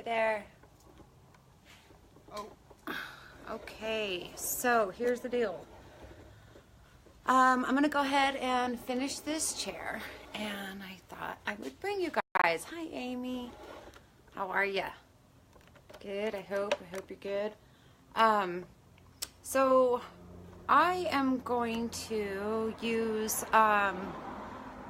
there. Oh, okay. So here's the deal. I'm gonna go ahead and finish this chair, and I thought I would bring you guys. Hi, Amy. How are ya? Good. I hope you're good. So I am going to use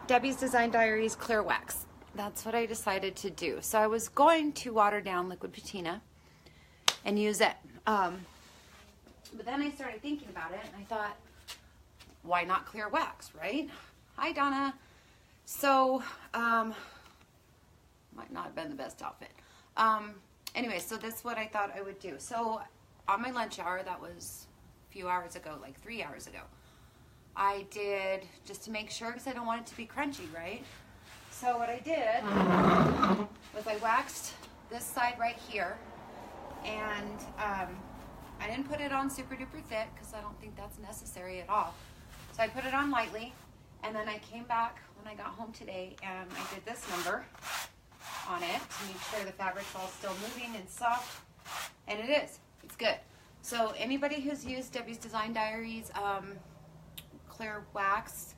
Debbie's Design Diaries Clear Wax. That's what I decided to do. So I was going to water down liquid patina and use it. But then I started thinking about it, and I thought, why not clear wax, right? Hi, Donna. So, might not have been the best outfit. Anyway, so that's what I thought I would do. So on my lunch hour, that was a few hours ago, like 3 hours ago, I did, just to make sure, because I don't want it to be crunchy, right? So what I did was I waxed this side right here, and I didn't put it on super duper thick because I don't think that's necessary at all. So I put it on lightly, and then I came back when I got home today and I did this number on it to make sure the fabric's all still moving and soft, and it is. It's good. So anybody who's used Debbie's Design Diaries clear wax,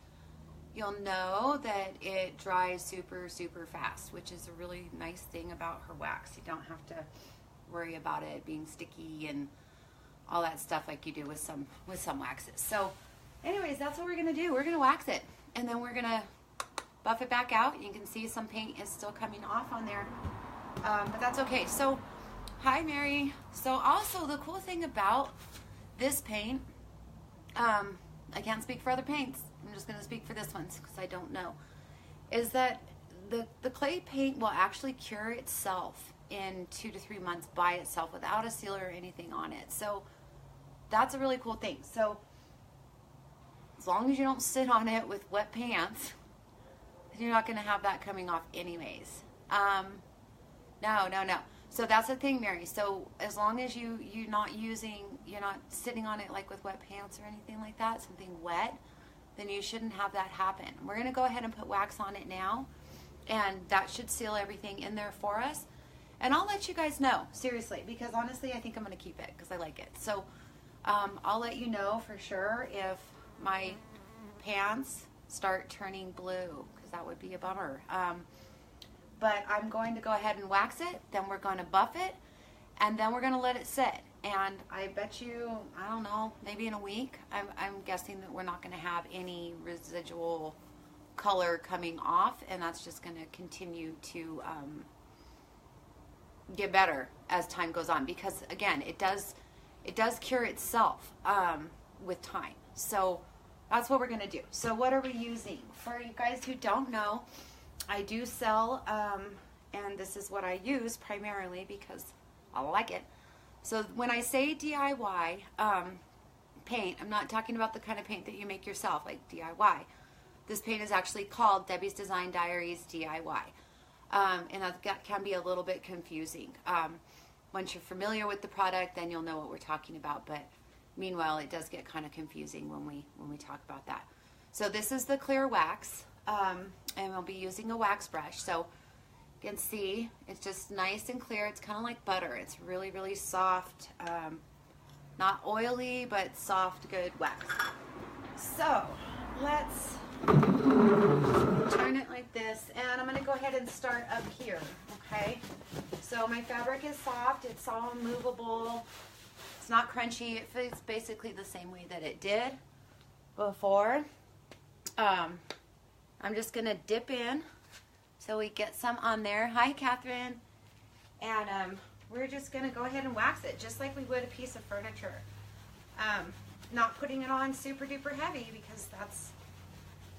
you'll know that it dries super fast, which is a really nice thing about her wax. You don't have to worry about it being sticky and all that stuff like you do with some waxes. So anyways, that's what we're gonna do. We're gonna wax it, and then we're gonna buff it back out. You can see some paint is still coming off on there, but that's okay. So hi, Mary. So also the cool thing about this paint, I can't speak for other paints, I'm just gonna speak for this one because I don't know, is that the clay paint will actually cure itself in 2 to 3 months by itself without a sealer or anything on it. So that's a really cool thing. So as long as you don't sit on it with wet pants, you're not going to have that coming off anyways. No. So that's the thing, Mary. So as long as you're not sitting on it like with wet pants or anything like that, something wet, then you shouldn't have that happen. We're going to go ahead and put wax on it now, and that should seal everything in there for us. And I'll let you guys know, seriously, because honestly, I think I'm going to keep it because I like it. So I'll let you know for sure if my pants start turning blue, because that would be a bummer. But I'm going to go ahead and wax it, then we're going to buff it, and then we're going to let it sit. And I bet you, I don't know, maybe in a week, I'm guessing that we're not going to have any residual color coming off, and that's just going to continue to get better as time goes on, because again, it does cure itself with time. So that's what we're going to do. So what are we using? For you guys who don't know, I do sell, and this is what I use primarily because I like it. So when I say DIY paint, I'm not talking about the kind of paint that you make yourself, like DIY. This paint is actually called Debbie's Design Diaries DIY. And that can be a little bit confusing. Once you're familiar with the product, then you'll know what we're talking about. But meanwhile, it does get kind of confusing when we talk about that. So this is the clear wax, and we'll be using a wax brush. So you can see it's just nice and clear. It's kind of like butter. It's really soft, not oily, but soft, good wax. So let's turn it like this, and I'm going to go ahead and start up here. Okay, so my fabric is soft. It's all movable. It's not crunchy. It fits basically the same way that it did before. I'm just going to dip in so we get some on there. Hi, Catherine. And we're just going to go ahead and wax it just like we would a piece of furniture. Not putting it on super duper heavy because that's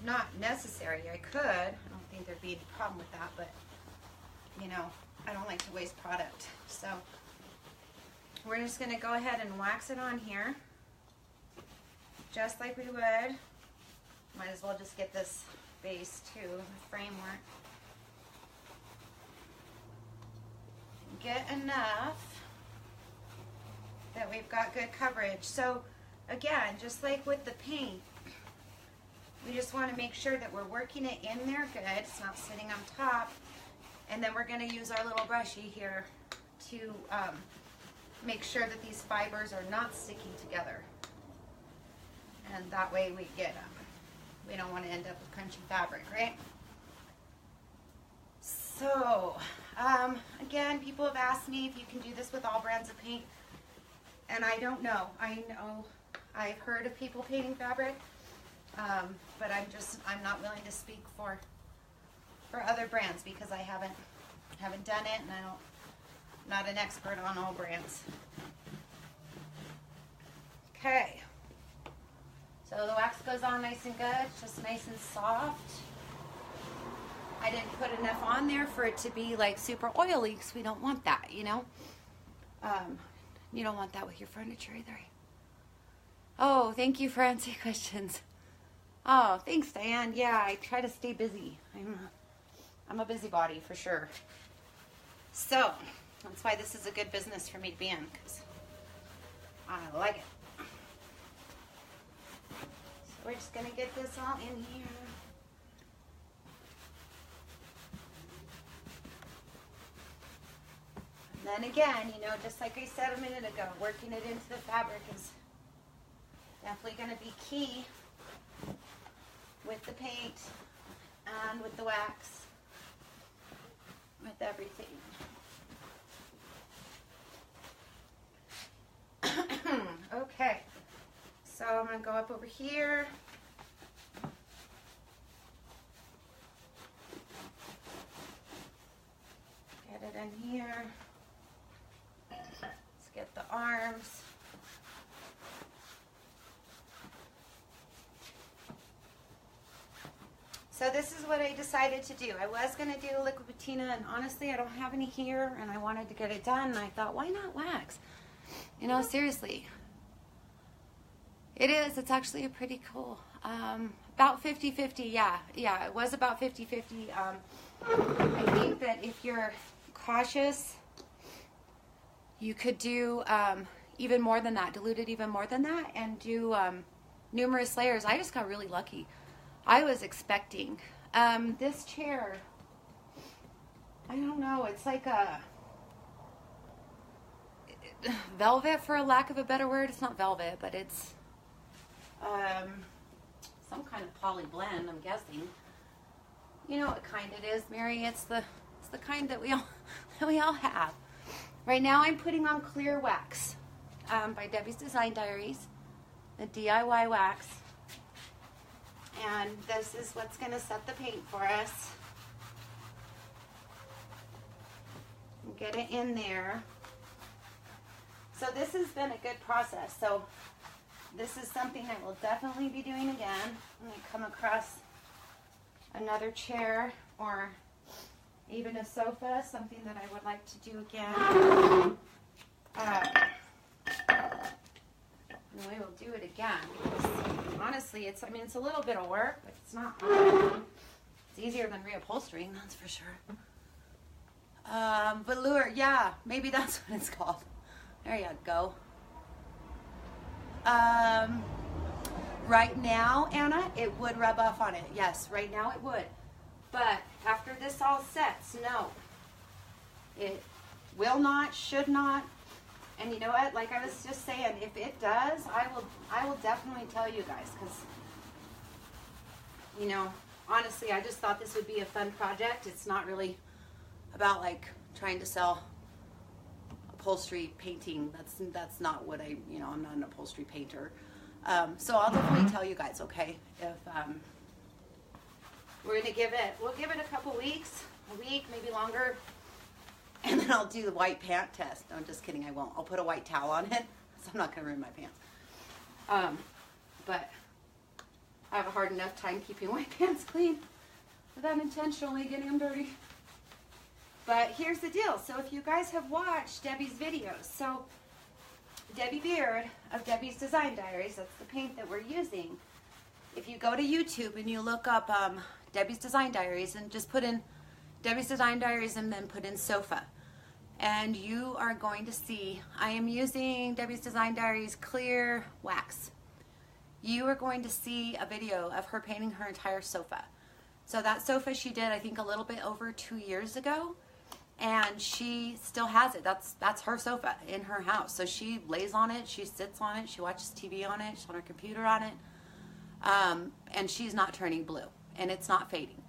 not necessary. I could. I don't think there'd be any problem with that, but you know, I don't like to waste product. So we're just going to go ahead and wax it on here just like we would. Might as well just get this base too, the framework. Get enough that we've got good coverage. So again, just like with the paint, we just want to make sure that we're working it in there good. It's not sitting on top. And then we're going to use our little brushy here to make sure that these fibers are not sticking together. And that way we don't want to end up with crunchy fabric, right? So, again, people have asked me if you can do this with all brands of paint, and I don't know. I know I've heard of people painting fabric, but I'm not willing to speak for other brands because I haven't done it, and I'm not an expert on all brands. Okay. So the wax goes on nice and good, just nice and soft. I didn't put enough on there for it to be like super oily because we don't want that, you know. You don't want that with your furniture either. Oh, thank you for answering questions. Oh, thanks, Diane. Yeah, I try to stay busy. I'm a busybody for sure. So that's why this is a good business for me to be in, because I like it. So we're just gonna get this all in here. And then again, you know, just like I said a minute ago, working it into the fabric is definitely going to be key with the paint and with the wax, with everything. Okay, so I'm going to go up over here. Get it in here. Let's get the arms. So this is what I decided to do. I was going to do liquid patina, and honestly, I don't have any here, and I wanted to get it done, and I thought, why not wax? You know, seriously. It is. It's actually a pretty cool. About 50-50, yeah. Yeah, it was about 50-50. I think that if you're cautious, you could do even more than that, dilute it even more than that, and do numerous layers. I just got really lucky. I was expecting this chair. I don't know. It's like a velvet, for a lack of a better word. It's not velvet, but it's some kind of poly blend, I'm guessing. You know what kind it is, Mary? It's the kind that we all have. Right now, I'm putting on clear wax by Debbie's Design Diaries, the DIY wax. And this is what's going to set the paint for us. Get it in there. So this has been a good process. So this is something I will definitely be doing again when I come across another chair or even a sofa, something that I would like to do again. We will do it again because honestly, it's a little bit of work, but it's not hard. It's easier than reupholstering, that's for sure. Velour, yeah, maybe that's what it's called. There you go. Right now, Anna, it would rub off on it. Yes, right now it would. But after this all sets, no. It will not, should not. And you know what? Like I was just saying, if it does, I will definitely tell you guys, because, you know, honestly, I just thought this would be a fun project. It's not really about like trying to sell upholstery painting. That's not what I'm not an upholstery painter. So I'll definitely tell you guys, okay? If we'll give it a couple weeks, a week, maybe longer. And then I'll do the white pant test. No, I'm just kidding, I won't. I'll put a white towel on it, so I'm not going to ruin my pants. But I have a hard enough time keeping white pants clean without intentionally getting them dirty. But here's the deal. So if you guys have watched Debbie's videos, so Debbie Beard of Debbie's Design Diaries, that's the paint that we're using. If you go to YouTube and you look up Debbie's Design Diaries and just put in Debbie's Design Diaries and then put in sofa, and you are going to see I am using Debbie's Design Diaries clear wax. You are going to see a video of her painting her entire sofa. So that sofa she did, I think, a little bit over 2 years ago, and she still has it. That's her sofa in her house. So she lays on it, she sits on it, she watches TV on it, she's on her computer on it, and she's not turning blue, and it's not fading.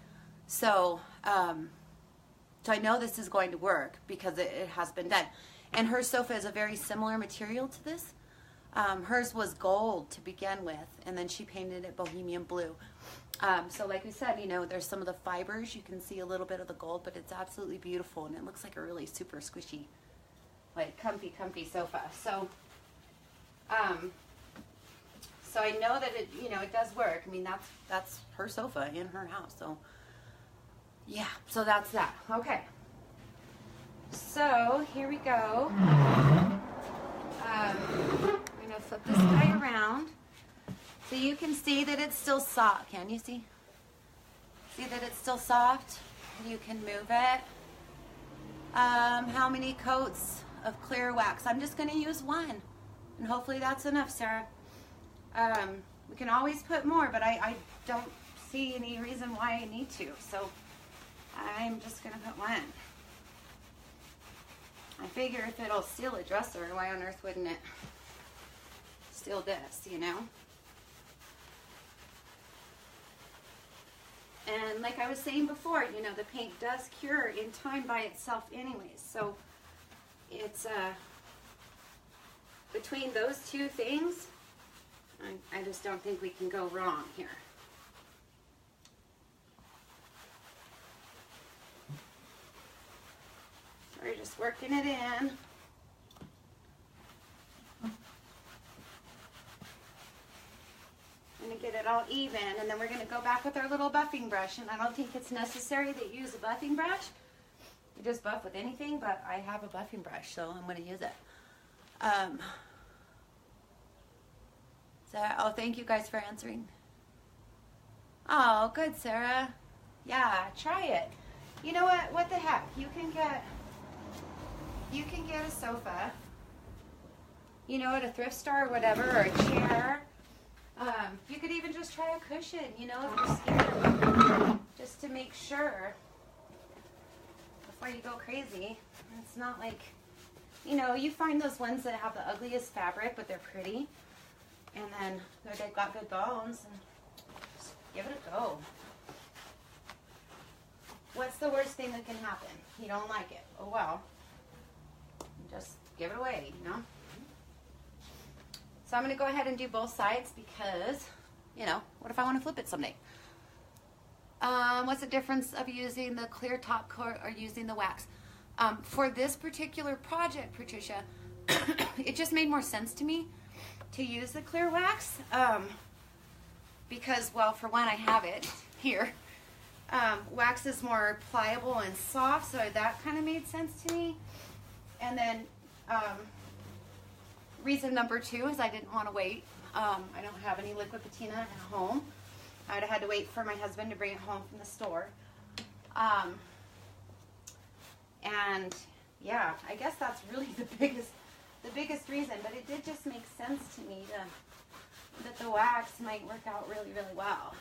So, so I know this is going to work because it has been done. And her sofa is a very similar material to this. Hers was gold to begin with, and then she painted it bohemian blue. So like we said, you know, there's some of the fibers. You can see a little bit of the gold, but it's absolutely beautiful, and it looks like a really super squishy, like comfy sofa. So, so I know that it, you know, it does work. I mean, that's her sofa in her house. So, yeah, so that's that. Okay. So here we go. I'm gonna flip this guy around. So you can see that it's still soft. Can you see? See that it's still soft? You can move it. How many coats of clear wax? I'm just going to use one. And hopefully that's enough, Sarah. We can always put more, but I don't see any reason why I need to. So I'm just going to put one. I figure if it'll seal a dresser, why on earth wouldn't it seal this, you know? And like I was saying before, you know, the paint does cure in time by itself anyways. So it's between those two things, I just don't think we can go wrong here. So we're just working it in. I'm going to get it all even, and then we're going to go back with our little buffing brush. And I don't think it's necessary that you use a buffing brush. You just buff with anything, but I have a buffing brush, so I'm going to use it. Oh, thank you guys for answering. Oh, good, Sarah. Yeah, try it. You know what? What the heck? You can get a sofa, you know, at a thrift store or whatever, or a chair. You could even just try a cushion, you know, if you're scared, just to make sure before you go crazy. It's not like, you know, you find those ones that have the ugliest fabric, but they're pretty, and then they've got good bones, and just give it a go. What's the worst thing that can happen? You don't like it. Oh well. Just give it away, you know? So I'm going to go ahead and do both sides because, you know, what if I want to flip it someday? What's the difference of using the clear top coat or using the wax? For this particular project, Patricia, it just made more sense to me to use the clear wax because, well, for one, I have it here. Wax is more pliable and soft, so that kind of made sense to me. And then reason number two is I didn't want to wait. I don't have any liquid patina at home. I would have had to wait for my husband to bring it home from the store. And yeah, I guess that's really the biggest reason. But it did just make sense to me that the wax might work out really, really well.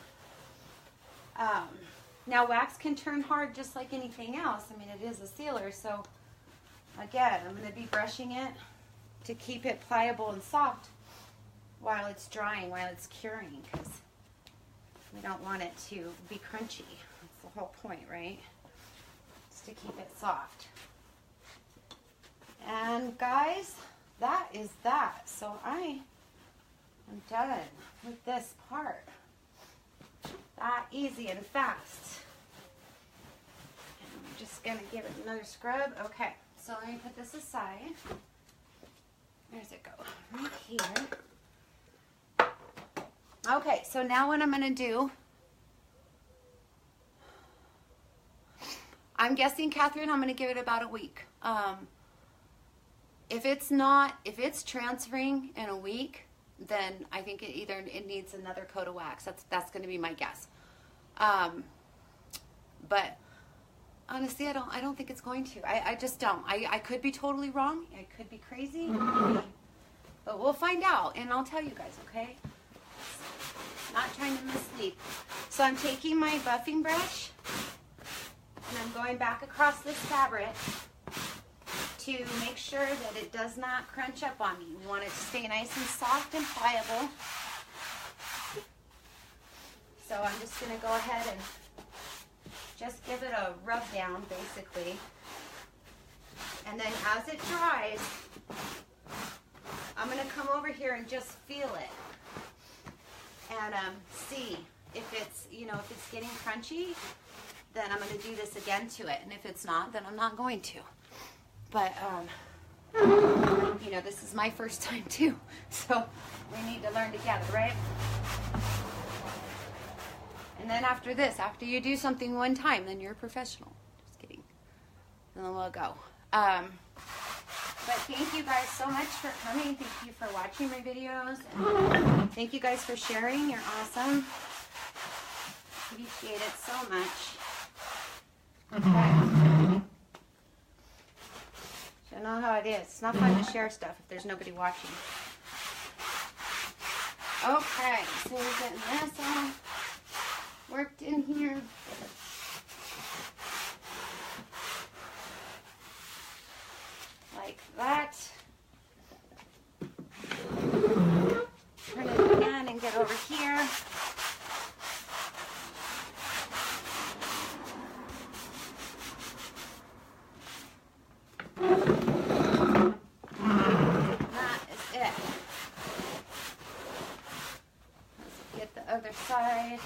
Now wax can turn hard just like anything else. I mean, it is a sealer, so again, I'm going to be brushing it to keep it pliable and soft while it's drying, while it's curing, because we don't want it to be crunchy. That's the whole point, right? It's to keep it soft. And guys, that is that. So I am done with this part. That easy and fast. And I'm just going to give it another scrub. Okay, so let me put this aside. Where's it go? Right here. Okay, so now what I'm going to do, I'm guessing, Catherine, I'm going to give it about a week. If it's transferring in a week, then I think it needs another coat of wax. That's going to be my guess. But honestly, I don't think it's going to. I just don't. I could be totally wrong. I could be crazy. But we'll find out, and I'll tell you guys, okay? Not trying to mislead. So I'm taking my buffing brush, And I'm going back across this fabric to make sure that it does not crunch up on me. We want it to stay nice and soft and pliable. So I'm just going to go ahead and just give it a rub down, basically. And then as it dries, I'm going to come over here and just feel it. And see if it's, you know, if it's getting crunchy, then I'm going to do this again to it. And if it's not, then I'm not going to. But, you know, this is my first time too. So we need to learn together, right? And then after this, after you do something one time, then you're a professional. Just kidding. And then we'll go. But thank you guys so much for coming. Thank you for watching my videos. And thank you guys for sharing. You're awesome. Appreciate it so much. Okay. So you know how it is. It's not fun to share stuff if there's nobody watching. Okay, so we're getting this all worked in here. Like that. Turn it again and get over here. That is it. Let's get the other side.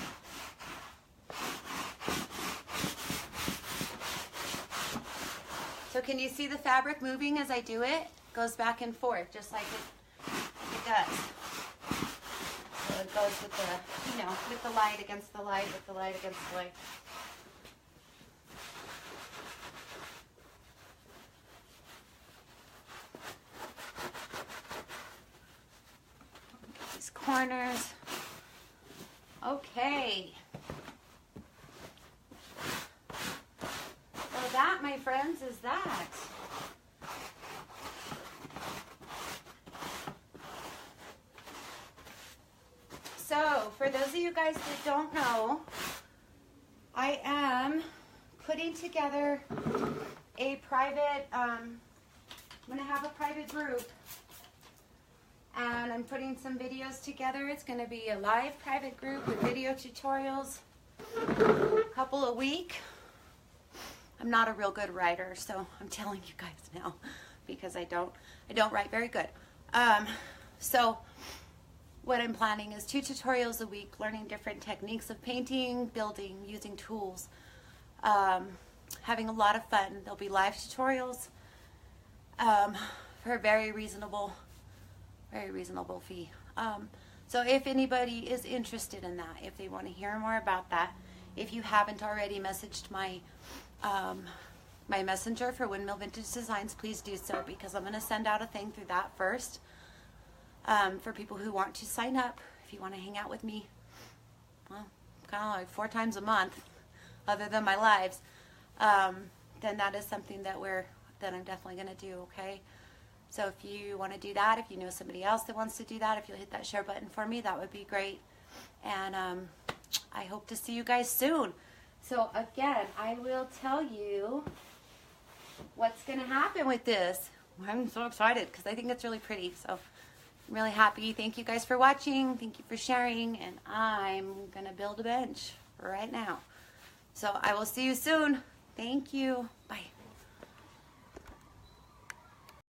So can you see the fabric moving as I do it? It goes back and forth just like it does. So it goes with the, you know, with the light against the light, with the light against the light. Get these corners. Okay. So that, my friends, is that. So, for those of you guys that don't know, I am putting together a private, I'm going to have a private group, and I'm putting some videos together. It's going to be a live private group with video tutorials, a couple a week. I'm not a real good writer, so I'm telling you guys now because I don't write very good. So what I'm planning is 2 tutorials a week, learning different techniques of painting, building, using tools, having a lot of fun. There'll be live tutorials for a very reasonable fee. So if anybody is interested in that, if they want to hear more about that, if you haven't already messaged my my messenger for Windmill Vintage Designs, please do so, because I'm going to send out a thing through that first for people who want to sign up. If you want to hang out with me, well, kind of like 4 times a month, other than my lives, then that is something that I'm definitely going to do. Okay, so if you want to do that, if you know somebody else that wants to do that, if you'll hit that share button for me, that would be great. And I hope to see you guys soon. So again, I will tell you what's going to happen with this. I'm so excited because I think it's really pretty. So I'm really happy. Thank you guys for watching. Thank you for sharing. And I'm going to build a bench right now. So I will see you soon. Thank you. Bye.